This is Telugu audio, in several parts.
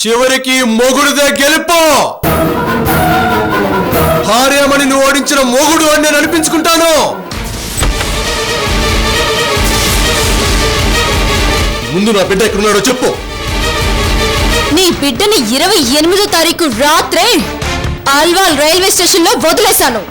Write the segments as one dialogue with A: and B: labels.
A: చివరికి మొగుడుదే గెలుపు. భార్యమని నువ్వు ఓడించిన మొగుడు అని నేను అనిపించుకుంటాను. ముందు నా బిడ్డ ఎక్కడున్నాడో చెప్పు.
B: నీ బిడ్డని 28వ తారీఖు రాత్రే ఆల్వాల్ రైల్వే స్టేషన్ లో వదిలేశాను.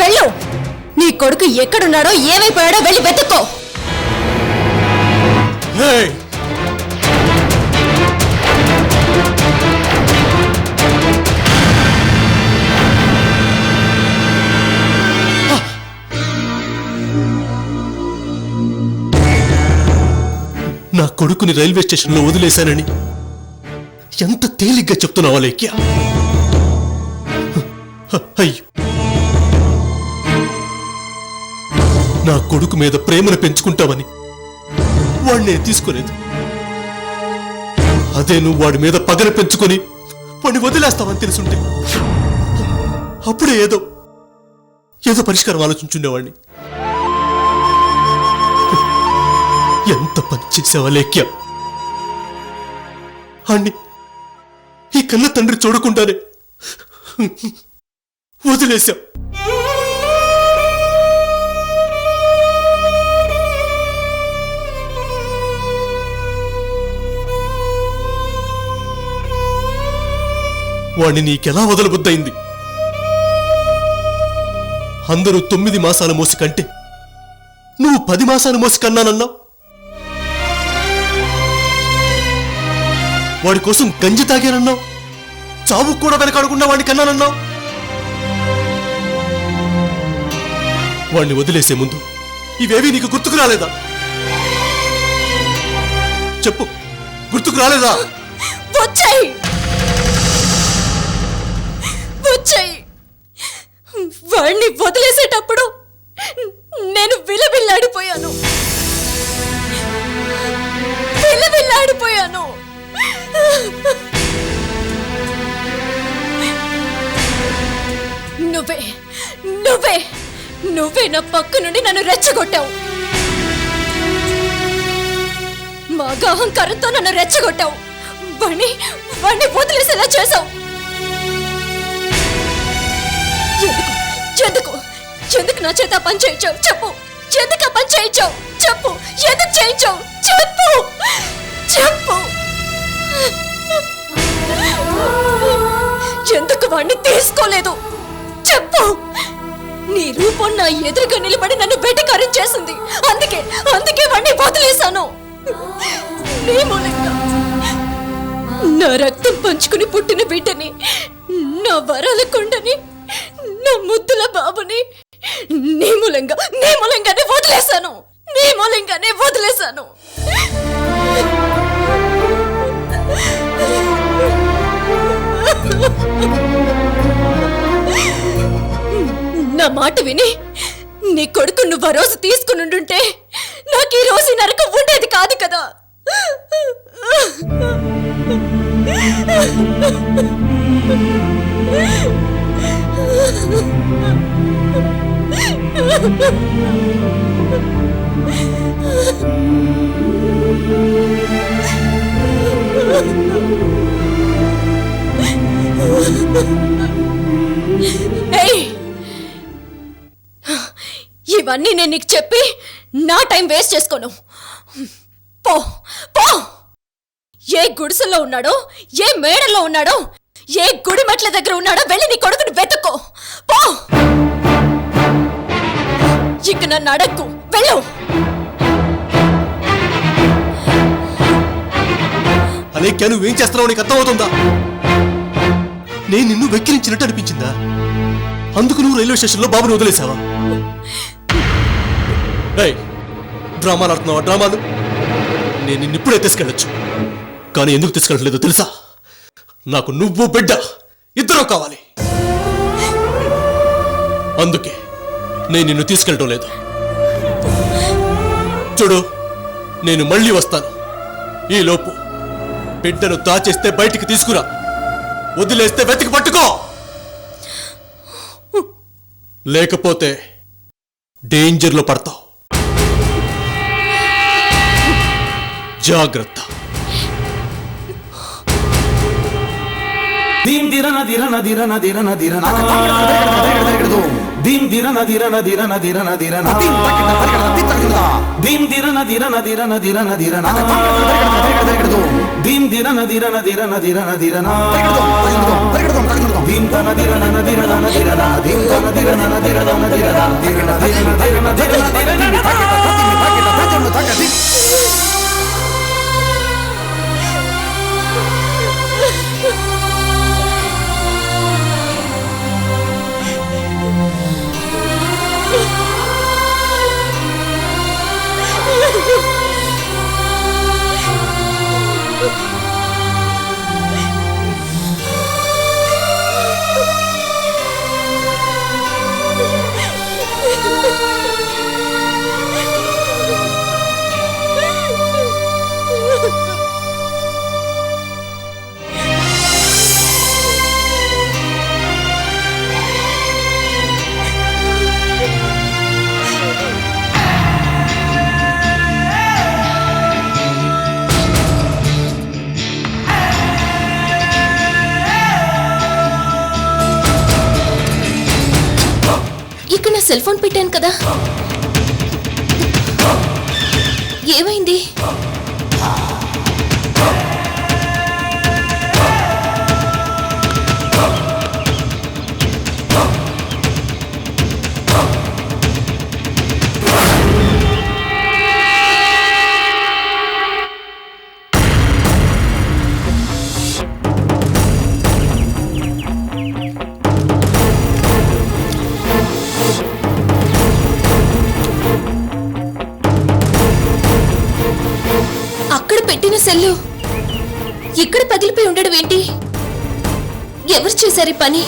B: వెళ్ళు. నీ కొడుకు ఎక్కడున్నాడో ఏమైపోయాడో వెళ్ళి వెతుక్కో.
A: నా కొడుకుని రైల్వే స్టేషన్లో వదిలేశానని ఎంత తేలిగ్గా చెప్తున్నావా లేఖ్య? అయ్యో, నా కొడుకు మీద ప్రేమను పెంచుకుంటావని వాడిని నేను తీసుకోలేదు. అదే నువ్వు వాడి మీద పగలు పెంచుకొని వాడిని వదిలేస్తావని తెలుసుంటే అప్పుడే ఏదో పరిష్కారం ఆలోచించుండేవాడిని. ఎంత పని చేసావా లేఖ్య? అన్ని ఈ కన్న తండ్రి చూడకుండానే వదిలేశావు. వాణ్ణి నీకెలా వదలబుద్దయింది? అందరూ 9 మాసాల మోసి కంటే నువ్వు 10 మాసాల మోసి కన్నానన్నావు. వాడి కోసం గంజి తాగానన్నావు. చావు కూడా వెనకాడకుండా వాడిని కన్నానన్నావు. వాడిని వదిలేసే ముందు ఇవేవి నీకు గుర్తుకు రాలేదా? చెప్పు, గుర్తుకు రాలేదా?
B: వచ్చాయి. వాడిని వదిలేసేటప్పుడు నేను విలవిల్లాడిపోయాను. నువ్వే నా పక్క నుండి నన్ను రెచ్చగొట్టావు. మగ అహంకారంతో నన్ను రెచ్చగొట్టావు. వాణ్ణి వదిలేసేలా చేశావు. ఎందుకు నా చేత పని చేయించావు? చెప్పు. ఎందుకు పని చేయించావు? చెప్పు. ఎందుకు చేయించావు? చెప్పు. ఎందుకు వాణ్ణి తీసుకోలేదు? చెప్పు. నీ రూపం నా ఎదురుగా నిలబడి నన్ను వెటకారం చేసింది. అందుకే వాణ్ణి వదిలేశాను. నీ మూలంగా నా రక్తం పంచుకుని పుట్టిన బిడ్డని, నా వరాల కొండని, నా ముద్దుల బాబుని నీ మూలంగానే వదిలేశాను. నా మాట విని నీ కొడుకు నువ్వు ఆ రోజు తీసుకుని ఉండుంటే నాకు ఈ రోజు నరకం ఉండేది కాదు కదా. ఇవన్నీ నేను నీకు చెప్పి నా టైం వేస్ట్ చేసుకోను. పో. ఏ గుడిసెల్లో ఉన్నాడో, ఏ మేడల్లో ఉన్నాడో, ఏ గుడి మెట్ల దగ్గర ఉన్నాడో వెళ్ళి నీ కొడుకుని వెతుక్కో. పో. ఇక నన్ను అడక్కు. వెళ్ళు.
A: అలేఖ్య, నువ్వేం చేస్తున్నావు నీకు అర్థమవుతుందా? నేను నిన్ను వెక్కిరించినట్టు అనిపించిందా? అందుకు నువ్వు రైల్వే స్టేషన్లో బాబుని వదిలేసావా? డ్రామాలు ఆడుతున్నావా? డ్రామాలు? నేను నిన్నిప్పుడే తీసుకెళ్ళొచ్చు, కానీ ఎందుకు తీసుకెళ్ళట్లేదో తెలుసా? నాకు నువ్వు బిడ్డ ఇద్దరూ కావాలి. అందుకే నేను నిన్ను తీసుకెళ్ళటం లేదు. చూడు, నేను మళ్ళీ వస్తాను. ఈలోపు బిడ్డను దాచేస్తే బయటికి తీసుకురా, వదిలేస్తే వెతికి పట్టుకో, లేకపోతే డేంజర్లో పడతావు. జాగ్రత్త.
C: దీం దిరన దిరన దిరన దిరన దిరన దీం దిరన దిరన దిరన దిరన దిరన దీం దిరన దిరన దిరన దిరన దిరన దీం దిరన దిరన దిరన దిరన దిరన దీం తన దిరన దిరన దిరన దీం తన దిరన దిరన దిరన దిరన దిరన దిరన దిరన
B: ఇక్కడ నా సెల్ ఫోన్ పెట్టాను కదా, ఏమైంది? సెల్లు ఇక్కడ పగిలిపోయి ఉండడం ఏంటి? ఎవరు చేశారు ఈ పని?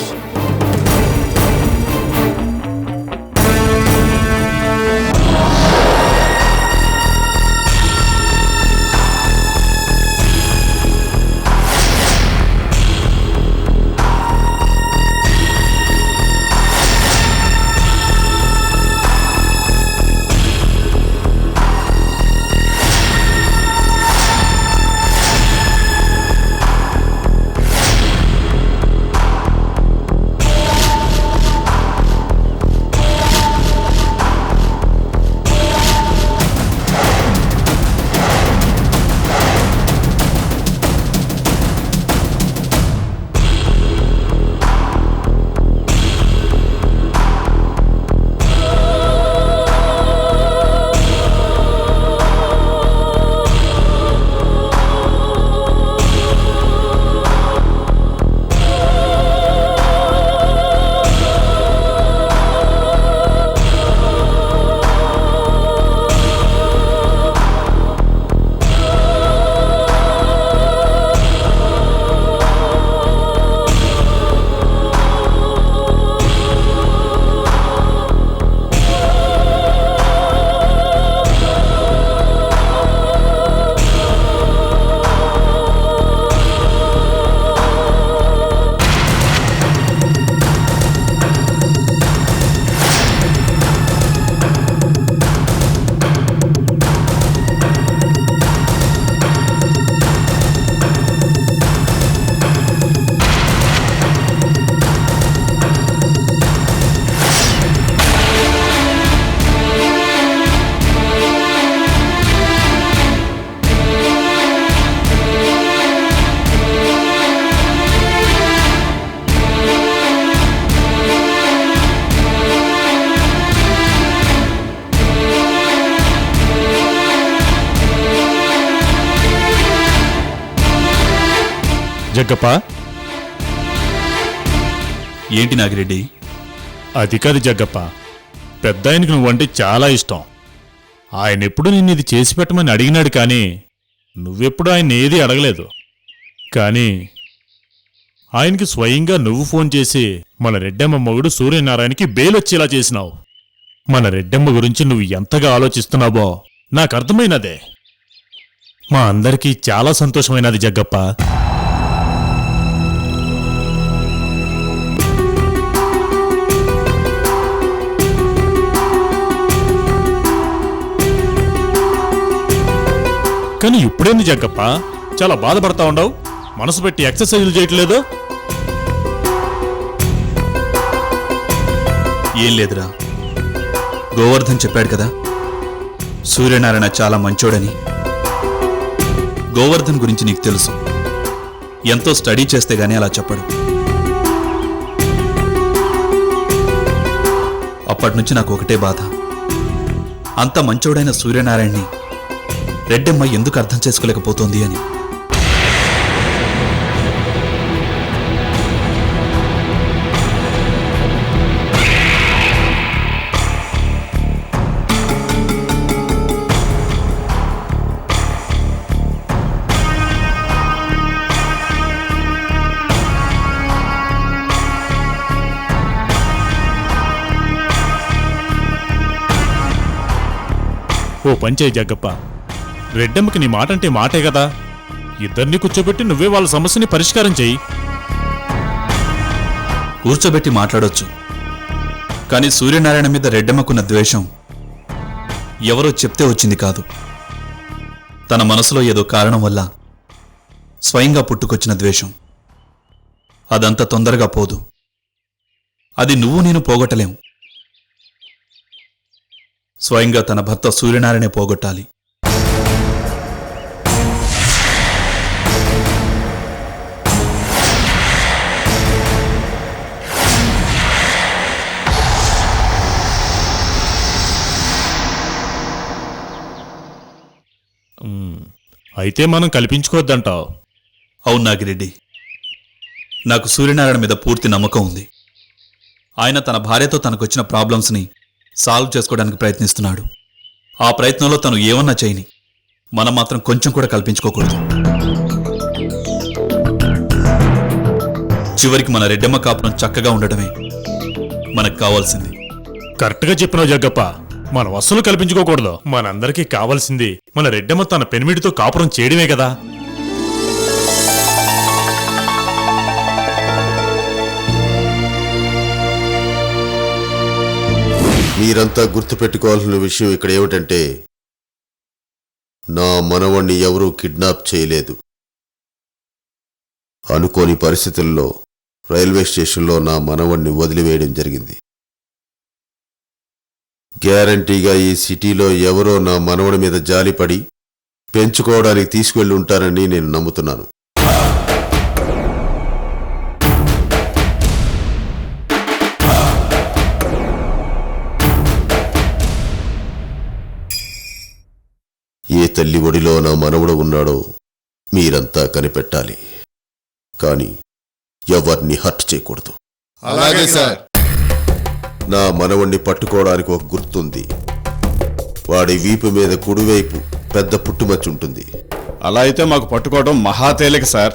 D: జగ్గప్ప,
E: ఏంటి నాగిరెడ్డి?
D: అది కాదు జగ్గప్ప, పెద్ద ఆయనకు నువ్వంటే చాలా ఇష్టం. ఆయన ఎప్పుడు నిన్ను ఇది చేసి పెట్టమని అడిగినాడు, కానీ నువ్వెప్పుడు ఆయన ఏది అడగలేదు. కానీ ఆయనకి స్వయంగా నువ్వు ఫోన్ చేసి మన రెడ్డమ్మ మొగుడు సూర్యనారాయణకి బెయిలొచ్చేలా చేసినావు. మన రెడ్డమ్మ గురించి నువ్వు ఎంతగా ఆలోచిస్తున్నావో నాకు అర్థమైనదే. మా అందరికీ చాలా సంతోషమైనది జగ్గప్ప. కానీ ఇప్పుడేంది జగ్గప్ప, చాలా బాధపడతా ఉండవు? మనసు పెట్టి ఎక్సర్సైజులు చేయట్లేదు?
E: ఏం లేదురా, గోవర్ధన్ చెప్పాడు కదా సూర్యనారాయణ చాలా మంచోడని. గోవర్ధన్ గురించి నీకు తెలుసు, ఎంతో స్టడీ చేస్తే గానీ అలా చెప్పడు. అప్పటినుంచి నాకు ఒకటే బాధ, అంత మంచోడైన సూర్యనారాయణని రెడ్డమ్మ ఎందుకు అర్థం చేసుకోలేకపోతోంది అని.
D: ఓ పంచేయి జగ్గప్ప, రెడ్డమ్మకి నీ మాట అంటే మాటే కదా. ఇద్దరిని కూర్చోబెట్టి నువ్వే వాళ్ళ సమస్యని పరిష్కారం చెయ్యి.
E: కూర్చోబెట్టి మాట్లాడొచ్చు, కానీ సూర్యనారాయణ మీద రెడ్డమ్మకున్న ద్వేషం ఎవరో చెప్తే వచ్చింది కాదు. తన మనసులో ఏదో కారణం వల్ల స్వయంగా పుట్టుకొచ్చిన ద్వేషం. అదంత తొందరగా పోదు. అది నువ్వు నేను పోగొట్టలేం. స్వయంగా తన భర్త సూర్యనారాయణే పోగొట్టాలి.
D: అయితే మనం కల్పించుకోవద్దంటావు?
E: అవును నాగిరెడ్డి, నాకు సూర్యనారాయణ మీద పూర్తి నమ్మకం ఉంది. ఆయన తన భార్యతో తనకొచ్చిన ప్రాబ్లమ్స్ని సాల్వ్ చేసుకోవడానికి ప్రయత్నిస్తున్నాడు. ఆ ప్రయత్నంలో తను ఏమన్నా చేయని, మనం మాత్రం కొంచెం కూడా కల్పించుకోకూడదు. చివరికి మన రెడ్డమ్మ కాపురం చక్కగా ఉండటమే మనకు కావాల్సింది.
D: కరెక్ట్గా చెప్పినావు జగ్గప్ప. మనం అస్సలు కల్పించుకోకూడదు. మనందరికీ కావాల్సింది మన రెడ్డమ్మ తన పెనిమిడితో కాపురం చేయడమే కదా.
F: మీరంతా గుర్తుపెట్టుకోవాల్సిన విషయం ఇక్కడ ఏమిటంటే, నా మనవణ్ణి ఎవరూ కిడ్నాప్ చేయలేదు. అనుకోని పరిస్థితుల్లో రైల్వే స్టేషన్లో నా మనవణ్ణి వదిలివేయడం జరిగింది. గ్యారంటీగా ఈ సిటీలో ఎవరో నా మనవడి మీద జాలిపడి పెంచుకోవడానికి తీసుకువెళ్ళి ఉంటారని నేను నమ్ముతున్నాను. ఏ తల్లి ఒడిలో నా మనవడు ఉన్నాడో మీరంతా కనిపెట్టాలి. కానీ ఎవరిని హర్ట్ చేయకూడదు.
G: అలాగే సార్.
F: నా మనవణ్ణి పట్టుకోవడానికి ఒక గుర్తుంది. వాడి వీపు మీద కుడివైపు పెద్ద పుట్టుమచ్చ ఉంటుంది.
G: అలా అయితే మాకు పట్టుకోవడం మహా తేలిక సార్.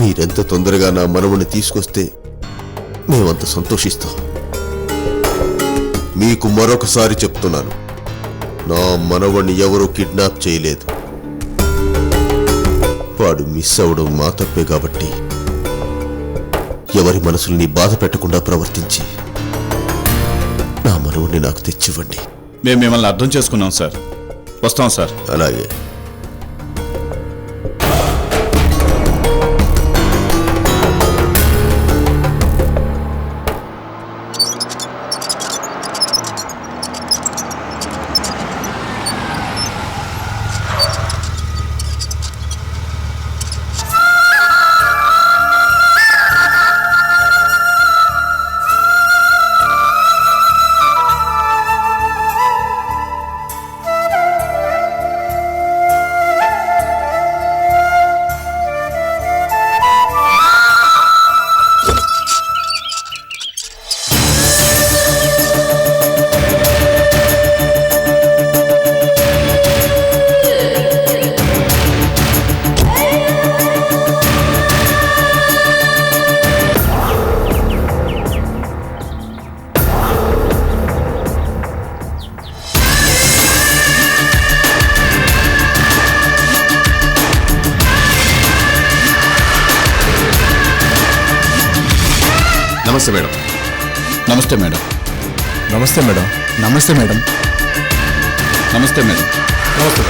F: మీరెంత తొందరగా నా మనవణ్ణి తీసుకొస్తే మేమంత సంతోషిస్తాం. మీకు మరొకసారి చెప్తున్నాను, నా మనవణ్ణి ఎవరూ కిడ్నాప్ చేయలేదు. వాడు మిస్ అవడం మా తప్పే కాబట్టి ఎవరి మనసుల్ని బాధ పెట్టకుండా ప్రవర్తించి నా మనవణ్ణి నాకు తెచ్చివ్వండి.
G: మేము మిమ్మల్ని అర్థం చేసుకున్నాం సార్. వస్తాం సార్.
F: అలాగే.
G: నమస్తే మేడం. నమస్తే మేడం.
A: నమస్తే మేడం.
G: నమస్తే మేడం. నమస్తే మేడం.
A: నమస్తే.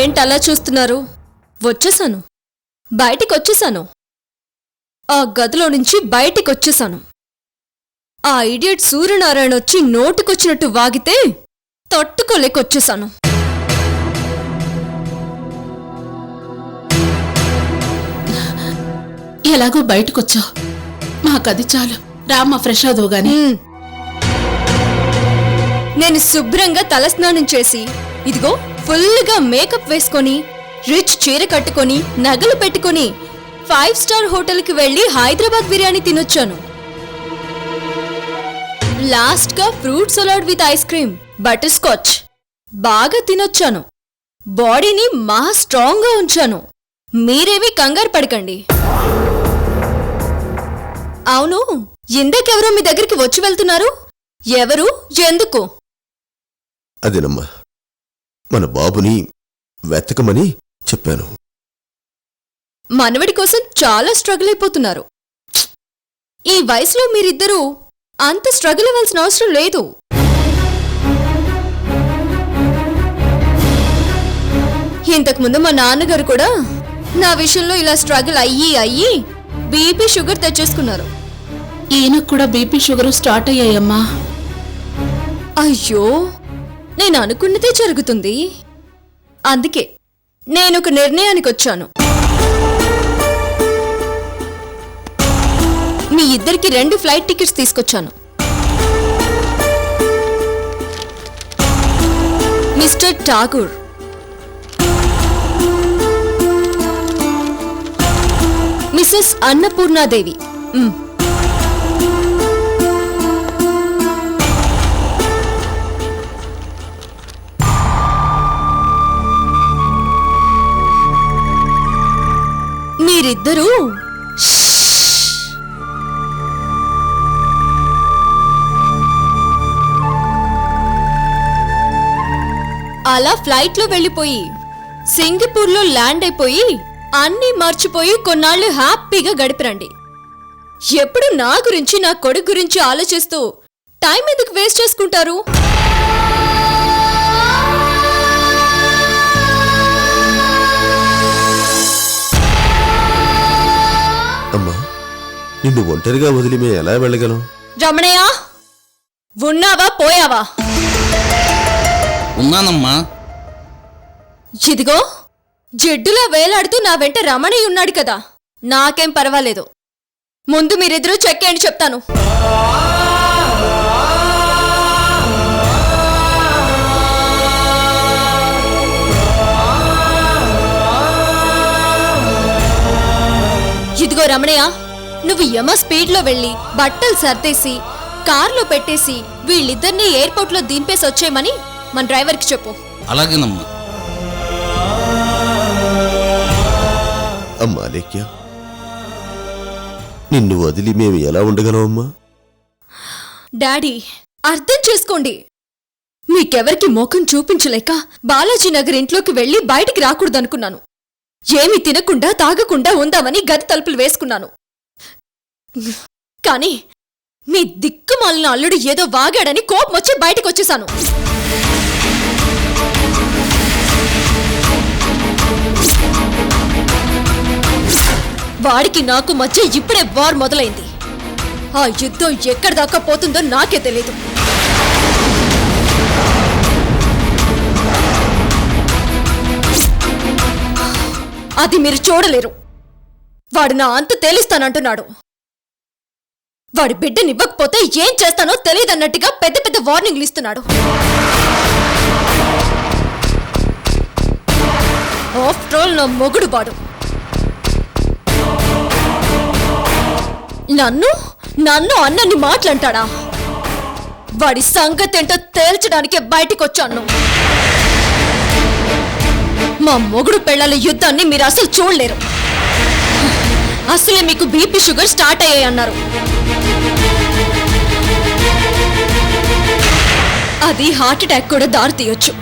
B: ఏంటలా చూస్తున్నారు? వచ్చేసాను, బయటికి వచ్చేసాను. ఆ గదిలో నుంచి బయటికి వచ్చేసాను. ఆ ఇడియట్ సూర్యనారాయణ వచ్చి నోటుకొచ్చినట్టు వాగితే తట్టుకోలేకొచ్చేసాను.
H: ఎలాగో బయటకొచ్చావు, మాకది చాలు. రామ్మా, ఫ్రెష్ అవుదువు గాని.
B: నేను శుభ్రంగా తలస్నానం చేసి ఇదిగో ఫుల్గా మేకప్ వేసుకొని రిచ్ చీర కట్టుకొని నగలు పెట్టుకొని 5 స్టార్ హోటల్కి వెళ్ళి హైదరాబాద్ బిర్యానీ తినొచ్చాను. లాస్ట్ గా fruit salad with ice cream, butter scotch బాగా తినొచ్చాను. బాడీని మహా స్ట్రాంగ్ గా ఉంచాను. మీరేమీ కంగారు పడకండి. అవును, ఇందాకెవరో మీ దగ్గరికి వచ్చి వెళ్తున్నారు? ఎవరు, ఎందుకు?
F: అదేనమ్మా, మన బాబుని వెతకమని చెప్పాను.
B: మనవడి కోసం చాలా స్ట్రగుల్ అయిపోతున్నారు. ఈ వయసులో మీరిద్దరూ అంత స్ట్రగుల్ అవ్వాల్సిన అవసరం లేదు. ఇంతకుముందు మా నాన్నగారు కూడా నా విషయంలో ఇలా స్ట్రగుల్ అయ్యి బీపీ షుగర్ తెచ్చేసుకున్నారు.
H: ఈయనకు కూడా బీపీ షుగర్ స్టార్ట్ అయ్యాయమ్మా.
B: అయ్యో, నేను అనుకున్నదే జరుగుతుంది. అందుకే నేనొక నిర్ణయానికి వచ్చాను. మీ ఇద్దరికి 2 ఫ్లైట్ టికెట్స్ తీసుకొచ్చాను. Mr Tagore, Mrs Annapurna Devi. మీరిద్దరూ అలా ఫ్లైట్లో వెళ్ళిపోయి సింగపూర్లో ల్యాండ్ అయిపోయి అన్నీ మర్చిపోయి కొన్నాళ్ళు హ్యాపీగా గడిపిరండి. ఎప్పుడు నా గురించి, నా కొడుకు గురించి ఆలోచిస్తూ టైం ఎందుకు వేస్ట్ చేసుకుంటారు?
F: అమ్మా, నిన్ను ఒంటరిగా వదిలి మేము ఎలా వెళ్ళగలం?
B: రమణయ్య, ఉన్నావా పోయావా?
I: ఉన్నానమ్మా.
B: ఇదిగో జిడ్డులా వేలాడుతూ నా వెంట రమణయ్య ఉన్నాడు కదా, నాకేం పర్వాలేదు. ముందు మీరిద్దరూ చెక్కేయండి చెప్తాను. ఇదిగో రమణయ్య, నువ్వు యమ స్పీడ్లో వెళ్ళి బట్టలు సర్దేసి కార్లో పెట్టేసి వీళ్ళిద్దరినీ ఎయిర్పోర్ట్లో దింపేసి వచ్చేయమని మన డ్రైవర్కి చెప్పు.
I: అలాగేనమ్మా.
F: అమ్మా లేఖ్య, నిన్ను వదిలి మేము ఎలా ఉండగలం అమ్మా?
B: డాడీ, అర్థం చేసుకోండి. మీకెవరికి ముఖం చూపించలేక బాలాజీ నగర్ ఇంట్లోకి వెళ్లి బయటికి రాకూడదనుకున్నాను. ఏమీ తినకుండా తాగకుండా ఉందామని గది తలుపులు వేసుకున్నాను. కాని మీ దిక్కుమాలిన అల్లుడు ఏదో వాగాడని కోపమొచ్చి బయటికొచ్చేశాను. వాడికి నాకు మధ్య ఇప్పుడే వార్ మొదలైంది. ఆ యుద్ధం ఎక్కడి దాకా పోతుందో నాకే తెలీదు. అది మీరు చూడలేరు. వాడు నా అంతు తేలిస్తానంటున్నాడు. వాడి బిడ్డనివ్వకపోతే ఏం చేస్తానో తెలియదన్నట్టుగా పెద్ద పెద్ద వార్నింగ్లు ఇస్తున్నాడు. ఆఫ్టర్ ఆల్ నా మొగుడు వాడు. నన్ను అన్నన్ని మాటలంటాడా? వాడి సంగతేంటో తేల్చడానికే బయటికొచ్చాను. మా మొగుడు పెళ్ళాల యుద్ధాన్ని మీరు అసలు చూడలేరు. అసలే మీకు బీపీ షుగర్ స్టార్ట్ అయ్యాయి అన్నారు. అది హార్ట్ అటాక్ కూడా దారి తీయొచ్చు.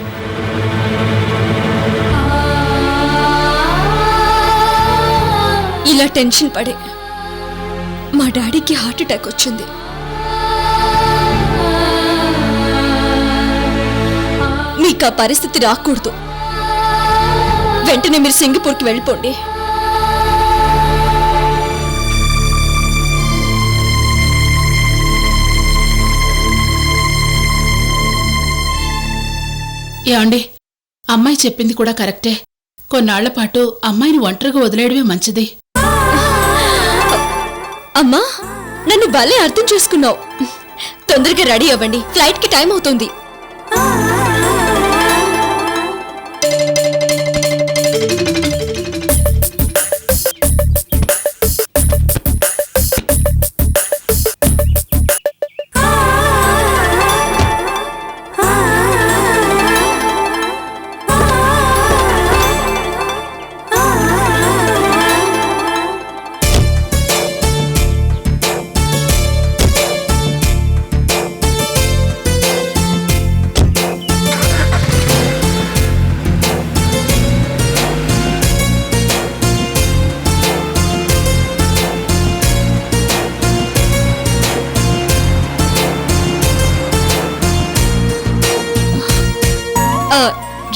B: ఇలా టెన్షన్ పడే మా డాడీకి హార్ట్ అటాక్ వచ్చింది. మీకు ఆ పరిస్థితి రాకూడదు. వెంటనే మీరు సింగపూర్కి వెళ్ళిపోండి.
H: ఏమండి, అమ్మాయి చెప్పింది కూడా కరెక్టే. కొన్నాళ్ల పాటు అమ్మాయిని ఒంటరిగా వదిలేయడమే మంచిది.
B: అమ్మా, నన్ను భలే అర్థం చేసుకున్నావు. తొందరగా రెడీ అవ్వండి, ఫ్లైట్కి టైం అవుతుంది.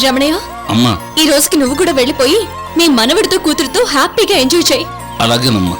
B: రమణయ్య,
G: అమ్మా,
B: ఈ రోజుకి నువ్వు కూడా వెళ్ళిపోయి మీ మనవడితో కూతురుతో హ్యాపీగా ఎంజాయ్ చేయి.
G: అలాగేనమ్మా.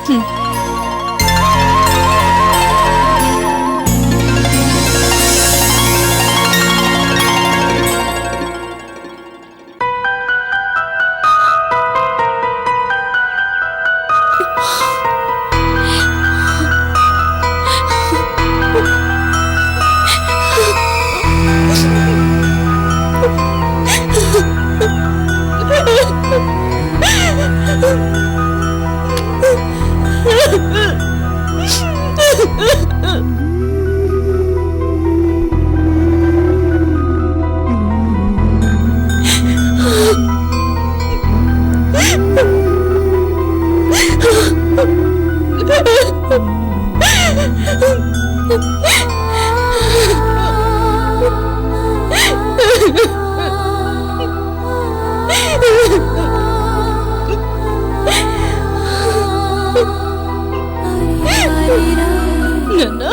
B: నాన్న,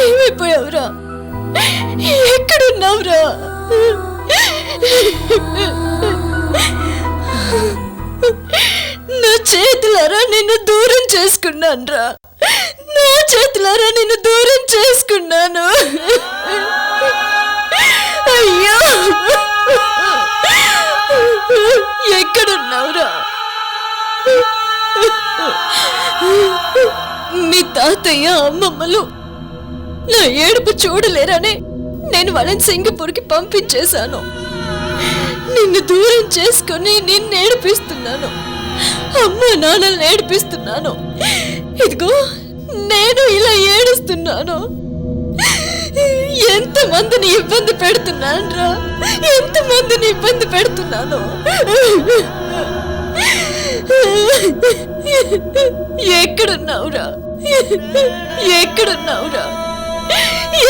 B: ఏమైపోయావురా? ఎక్కడున్నావురా? నా చేతులారా నిన్ను దూరం చేసుకున్నానురా. నా చేతులారా నిన్ను దూరం చేసుకున్నాను. అయ్యో, ఎక్కడున్నావురా? మీ తాతయ్య అమ్మమ్మలు నా ఏడుపు చూడలేరనే నేను వాళ్ళని సింగపూర్కి పంపించేశాను. నిన్ను దూరం చేసుకుని నిన్ను ఏడిపిస్తున్నాను. అమ్మ నాన్నల్ని ఏడిపిస్తున్నాను. ఇదిగో నేను ఇలా ఏడుస్తున్నాను. ఎంతమందిని ఇబ్బంది పెడుతున్నాను రా, ఎంతమందిని ఇబ్బంది పెడుతున్నాను. ఎక్కడున్నావురా? ఎక్కడున్నావురా?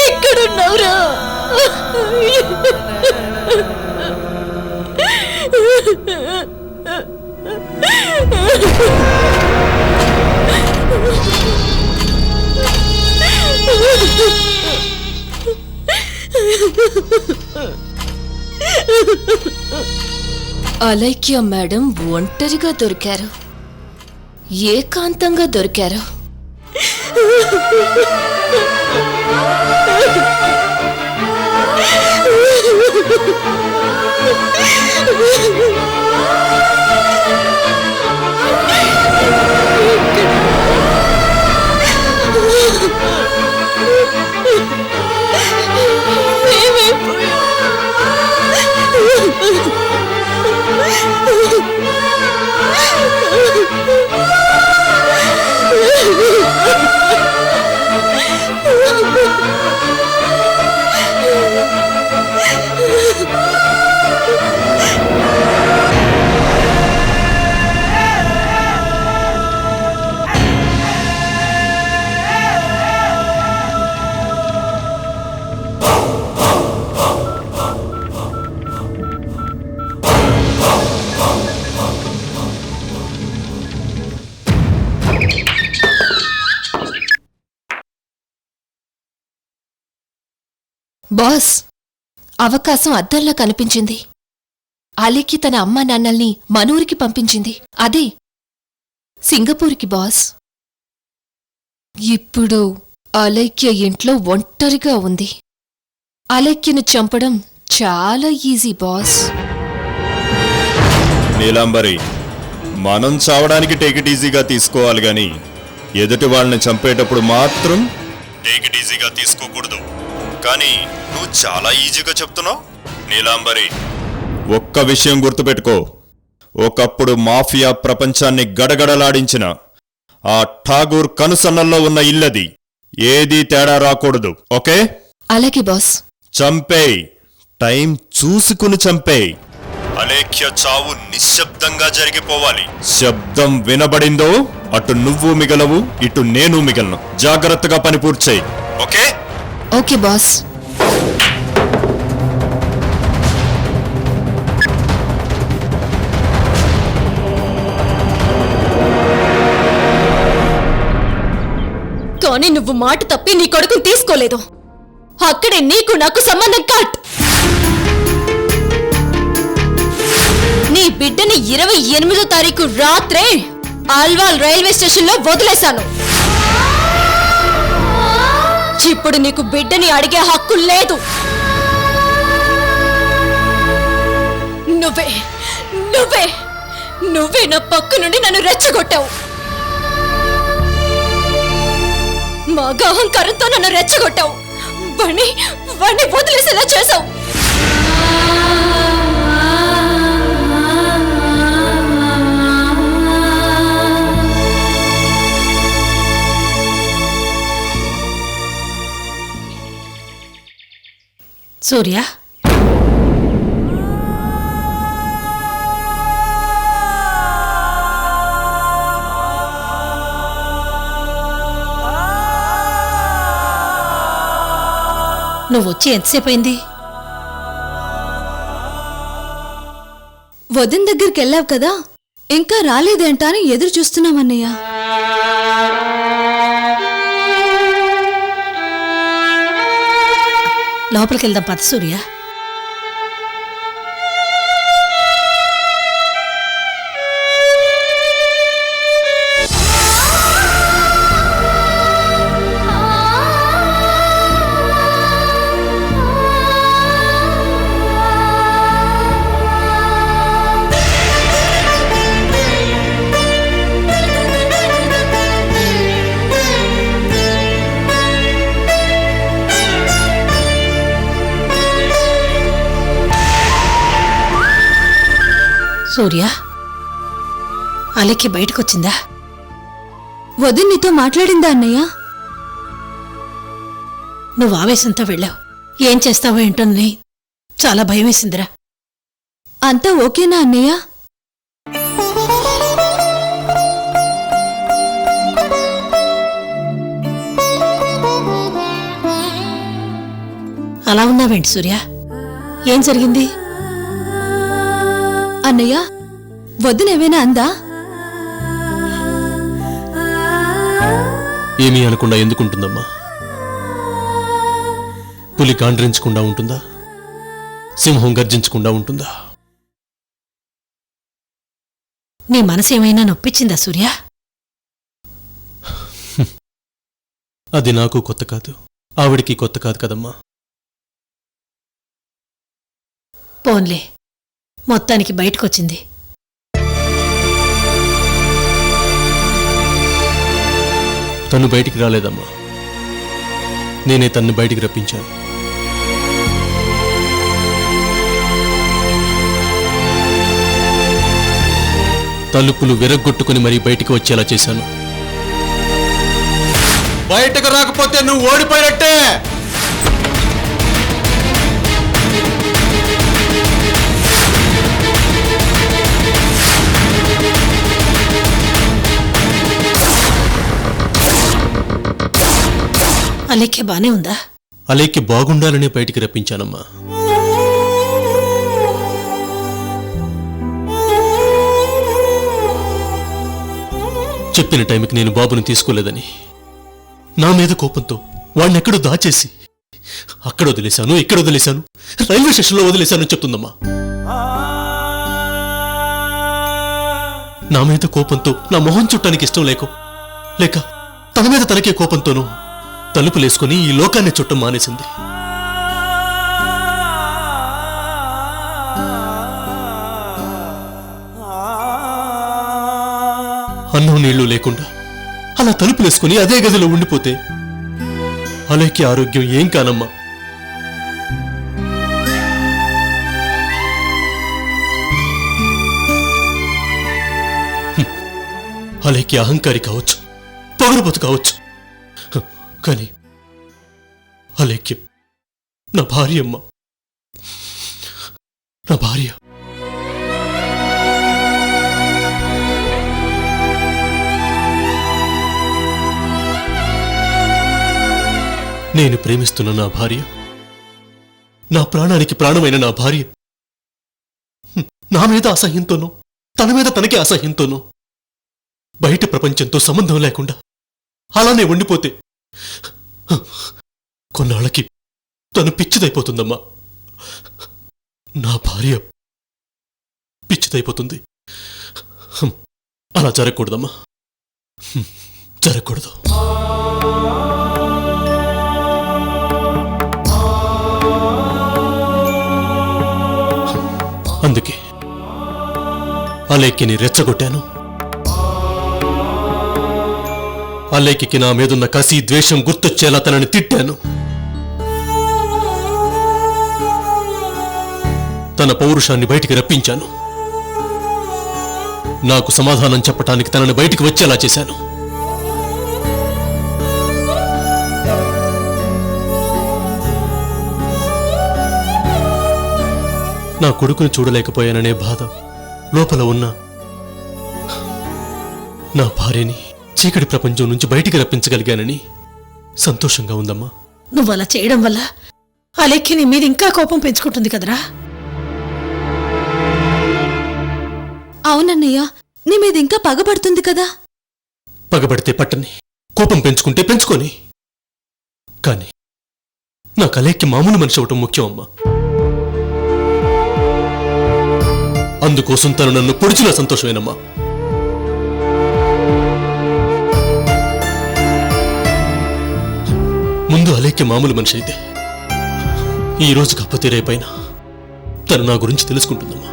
B: ఎక్కడున్నావురా? అలైక్య మేడం ఒంటరిగా దొరికారు, ఏకాంతంగా దొరికారు. బాస్, అవకాశం అద్దంలా కనిపించింది. అలీకి తన అమ్మా నాన్నల్ని మనూరికి పంపించింది, అదే సింగపూర్కి బాస్. ఇప్పుడు అలైక్య ఇంట్లో ఒంటరిగా ఉంది. అలైక్యను చంపడం చాలా ఈజీ బాస్.
I: నీలాంబరి, మనం చావడానికి టేక్ ఇట్ ఈజీగా తీసుకోవాలి గాని ఎదుటి వాళ్ళని చంపేటప్పుడు మాత్రం టేక్ ఇట్ ఈజీగా తీసుకోకూడదు. కానీ నువ్వు చాలా ఈజీగా చెప్తున్నావు. నీలాంబరి, ఒక్క విషయం గుర్తుపెట్టుకో, ఒకప్పుడు మాఫియా ప్రపంచాన్ని గడగడలాడించిన ఆ ఠాగూర్ కనుసన్నల్లో ఉన్న ఇల్లది. ఏదీ తేడా రాకూడదు, ఓకే?
B: అలాగే బాస్.
I: చంపేయ్, టైం చూసుకుని చంపేయ్. అలేఖ్య చావు నిశ్శబ్దంగా జరిగిపోవాలి. శబ్దం వినబడిందో అటు నువ్వు మిగలవు, ఇటు నేను మిగలను. జాగ్రత్తగా పని పూర్తి చేయి, ఓకే?
B: Okay boss. కానీ నువ్వు మాట తప్పి నీ కొడుకుని తీసుకోలేదు. అక్కడే నీకు నాకు సంబంధం కట్. నీ బిడ్డని 28వ తారీఖు రాత్రే అల్వాల్ రైల్వే స్టేషన్లో వదిలేశాను. ఇప్పుడు నీకు బిడ్డని అడిగే హక్కు లేదు. నువ్వే నువ్వే నువ్వే నా పక్క నుండి నన్ను రెచ్చగొట్టావు. మగ అహంకారంతో నన్ను రెచ్చగొట్టావు. వాణ్ణి వదిలేసేలా చేశావు.
H: సూర్య, నువ్వు వచ్చి ఎంతసేపు అయింది?
B: వదిన దగ్గరికి వెళ్ళావు కదా, ఇంకా రాలేదేంట అని ఎదురు చూస్తున్నామన్నయ్య.
H: లోపలికి వెళ్దాం పద సూర్య. సూర్య, అలెక్కి బయటకొచ్చిందా?
B: వదిన నీతో మాట్లాడిందా అన్నయ్య?
H: నువ్వు ఆవేశంతో వెళ్ళావు. ఏం చేస్తావో ఏంటోని చాలా భయం వేసిందిరా.
B: అంతా ఓకేనా అన్నయ్య?
H: అలా ఉన్నావేంటి సూర్య? ఏం జరిగింది?
B: అన్నయ్య వద్దునేమైనా అందా?
A: ఏమీ అనకుండా ఎందుకుంటుందమ్మా? పులి గాండ్రించకుండా ఉంటుందా? సింహం గర్జించకుండా ఉంటుందా?
H: నీ మనసు ఏమైనా నొప్పించిందా సూర్య?
A: అది నాకు కొత్త కాదు, ఆవిడికి కొత్త కాదు కదమ్మా.
H: పోన్లే, మొత్తానికి బయటకొచ్చింది.
A: తను బయటికి రాలేదమ్మా, నేనే తన్ని బయటికి రప్పించాను. తలుపులు విరగ్గొట్టుకుని మరీ బయటికి వచ్చేలా చేశాను. బయటకు రాకపోతే నువ్వు ఓడిపోయినట్టే.
H: అలేఖ్య బానే ఉందా?
A: అలేఖ్య బాగుండాలనే బయటికి రప్పించానమ్మా. చెప్పిన టైంకి నేను బాబుని తీసుకోలేదని నా మీద కోపంతో వాణ్ణెక్కడో దాచేసి అక్కడ వదిలేశాను, ఇక్కడ వదిలేశాను, రైల్వే స్టేషన్లో వదిలేశాను చెప్తుందమ్మా. నా మీద కోపంతో నా మొహం చుట్టానికి ఇష్టం లేక తన మీద తనకే కోపంతోనూ తలుపులేసుకుని ఈ లోకాన్ని చుట్టం మానేసింది. అన్నం నీళ్లు లేకుండా అలా తలుపులేసుకుని అదే గదిలో ఉండిపోతే అలేఖ్య ఆరోగ్యం ఏం కానమ్మా. అలేఖ్య అహంకారి కావచ్చు, పొగరుబోతు కావచ్చు, కానీ అలేఖ్య నా భార్య అమ్మ, నా భార్య. నేను ప్రేమిస్తున్న నా భార్య, నా ప్రాణానికి ప్రాణమైన నా భార్య నా మీద అసహ్యంతోనూ తన మీద తనకే అసహ్యంతోనూ బయట ప్రపంచంతో సంబంధం లేకుండా అలానే ఉండిపోతే కొన్నాళ్ళకి తను పిచ్చిదైపోతుందమ్మా. నా భార్య పిచ్చిదైపోతుంది. అలా జరగకూడదమ్మా, జరగకూడదు. అందుకే అలేఖ్యని రెచ్చగొట్టాను. అలేఖ్యకి నా మీదున్న కసి ద్వేషం గుర్తొచ్చేలా తనని తిట్టాను. తన పౌరుషాన్ని బయటికి రప్పించాను. నాకు సమాధానం చెప్పటానికి తనని బయటికి వచ్చేలా చేశాను. నా కొడుకుని చూడలేకపోయాననే బాధ లోపల ఉన్న నా భార్యని చీకటి ప్రపంచం నుంచి బయటికి రప్పించగలిగానని సంతోషంగా ఉందమ్మా.
H: నువ్వు అలా చేయడం వల్ల అలేఖ్య నీ మీద ఇంకా కోపం పెంచుకుంటుంది కదరా?
B: అవునన్నయ్య, నీ మీద ఇంకా పగబడుతుంది కదా.
A: పగబడితే పట్టని, కోపం పెంచుకుంటే పెంచుకొని, కానీ నా అలేఖ్య మామూలు మనిషి అవటం ముఖ్యం అమ్మా. అందుకోసం తను నన్ను పొడిచిన సంతోషమేనమ్మా. ముందు అలేఖ్య మామూలు మనిషి అయితే ఈ రోజు కాకపోతే రేపైనా తను నా గురించి తెలుసుకుంటుందమ్మా.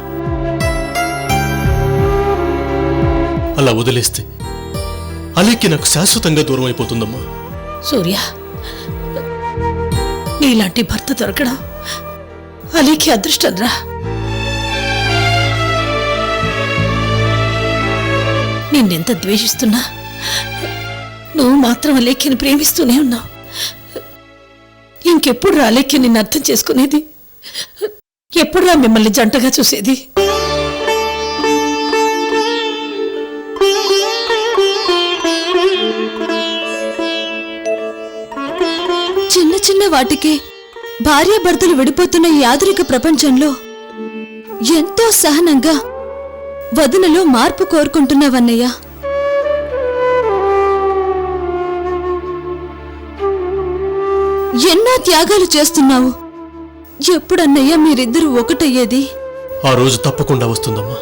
A: అలా వదిలేస్తే అలేఖ్య నాకు శాశ్వతంగా దూరం అయిపోతుందమ్మా.
H: సూర్య, నీలాంటి భర్త దొరకడం అలేఖ్య అదృష్టం రా. నిన్నెంత ద్వేషిస్తున్నా నువ్వు మాత్రం అలేఖ్యని ప్రేమిస్తూనే ఉన్నావు. ఇంకెప్పుడు రా అలేఖ్య నిన్ను అర్థం చేసుకునేది? ఎప్పుడు రా మిమ్మల్ని జంటగా చూసేది?
B: చిన్న చిన్న వాటికే భార్యాభర్తలు విడిపోతున్న ఈ ఆధునిక ప్రపంచంలో ఎంతో సహనంగా వదినలో మార్పు కోరుకుంటున్నావన్నయ్య. ఎన్నో త్యాగాలు చేస్తున్నావు. ఎప్పుడన్నయ్య మీరిద్దరూ ఒకటయ్యేది?
A: ఆ రోజు తప్పకుండా వస్తుందమ్మా.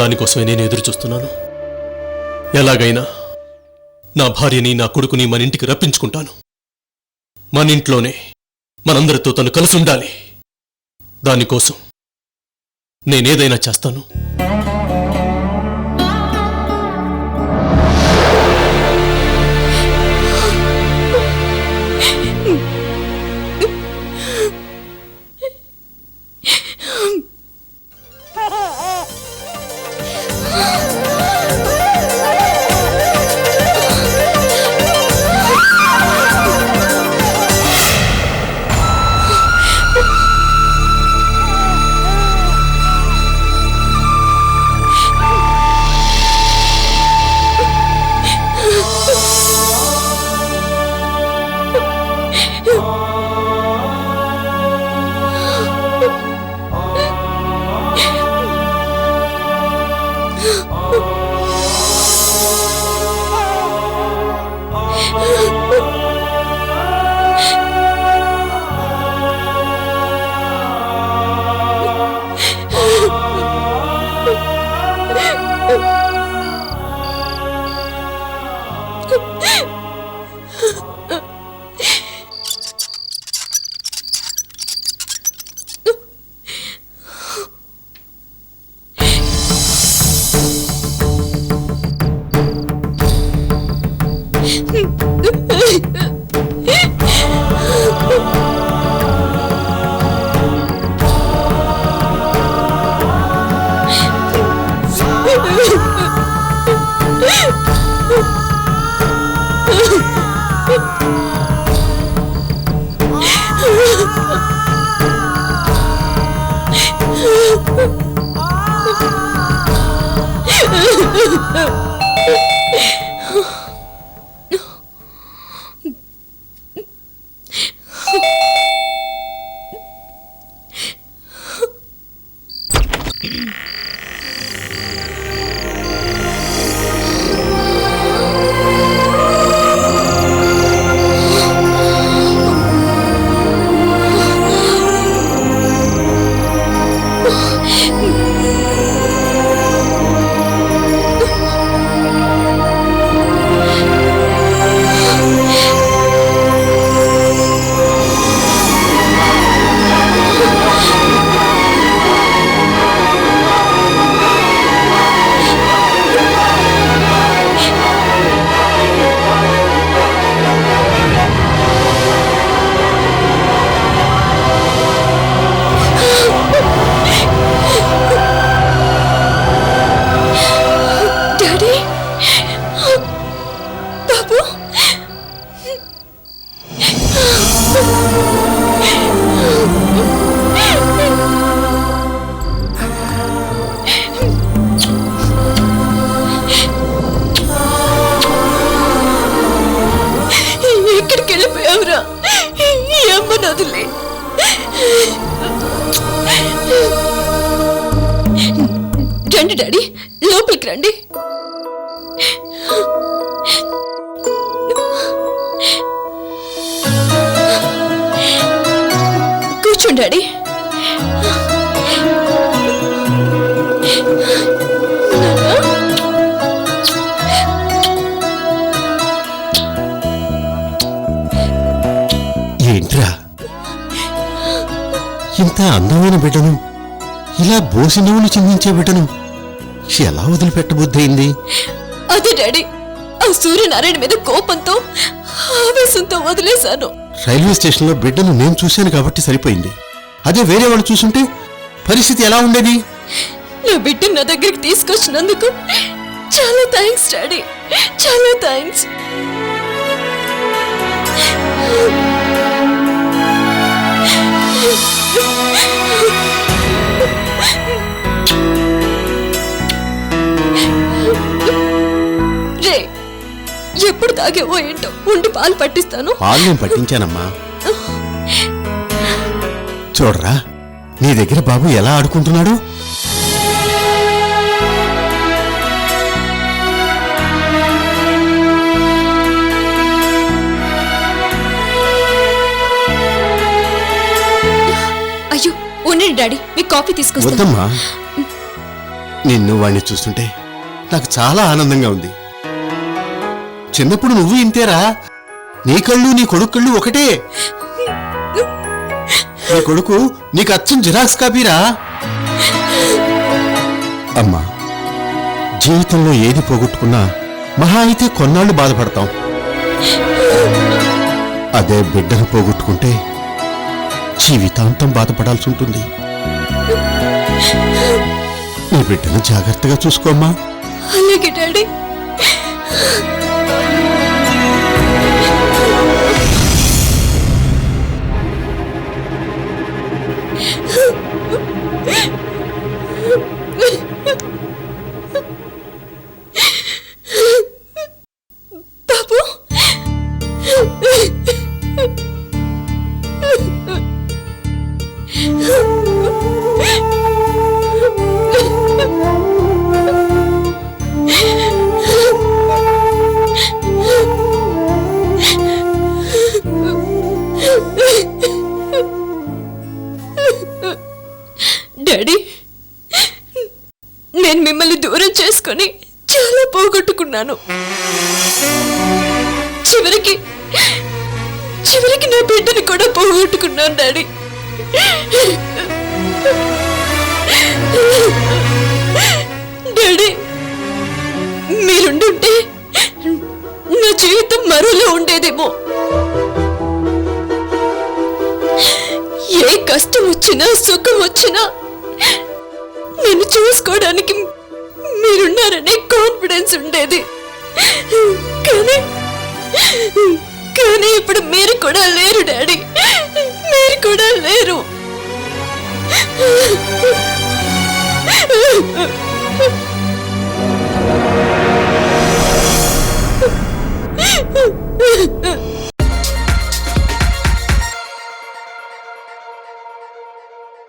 A: దానికోసమే నేను ఎదురు చూస్తున్నాను. ఎలాగైనా నా భార్యని నా కొడుకుని మన ఇంటికి రప్పించుకుంటాను. మన ఇంట్లోనే మనందరితో తను కలిసి ఉండాలి. దానికోసం నేనేదైనా చేస్తాను.
B: రండి డాడీ, లోపలికి రండి. కూర్చోండి డాడీ.
J: ఏంట్రా ఇంత అందమైన బిడ్డను, ఇలా బోసి నవ్వులు చిందించే బిడ్డను ఎలా వదిలిపెట్టబుద్దయింది?
B: అదే డాడీ, ఆ సూర్యనారాయణ మీద కోపంతో ఆవేశంతో వదిలేశాను.
J: రైల్వే స్టేషన్లో బిడ్డను నేను చూశాను కాబట్టి సరిపోయింది. అదే వేరే వాళ్ళు చూసుంటే పరిస్థితి ఎలా ఉండేది?
B: నా బిడ్డను నా దగ్గరికి తీసుకొచ్చినందుకు చాలా థ్యాంక్స్ డాడీ, చాలా థ్యాంక్స్. రే, ఎప్పుడు తాగేవో ఏంటో, ఉండి పాలు పట్టిస్తాను.
J: పాలు నేను పట్టించానమ్మా. చూడరా నీ దగ్గర బాబు ఎలా ఆడుకుంటున్నాడు.
B: అయ్యో ఉండండి డాడీ, మీ కాఫీ తీసుకొస్తా.
J: వద్దమ్మా, నిన్ను వాణ్ణి చూస్తుంటే నాకు చాలా ఆనందంగా ఉంది. చిన్నప్పుడు నువ్వు ఇంతేరా, నీ కళ్ళు నీ కొడుకు కళ్ళు ఒకటే. నీ కొడుకు నీకు అచ్చం జిరాక్స్ కాపీరా. అమ్మా, జీవితంలో ఏది పోగొట్టుకున్నా మహా అయితే కొన్నాళ్ళు బాధపడతాం. అదే బిడ్డను పోగొట్టుకుంటే జీవితాంతం బాధపడాల్సి ఉంటుంది. నీ బిడ్డను జాగ్రత్తగా చూసుకోమ్మా.
B: అలాగే డాడీ. బాబు, డాడీ, నేను మిమ్మల్ని దూరం చేసుకొని చాలా పోగొట్టుకున్నాను. చివరికి నా బిడ్డని కూడా పోగొట్టుకున్నాను డాడీ. డాడీ, మీరుండుంటే నా జీవితం మరోలా ఉండేదేమో. ఏ కష్టం వచ్చినా సుఖం వచ్చినా నేను చూసుకోవడానికి మీరున్నారనే కాన్ఫిడెన్స్ ఉండేది. కానీ ఇప్పుడు మీరు కూడా లేరు డాడీ, మీరు కూడా లేరు.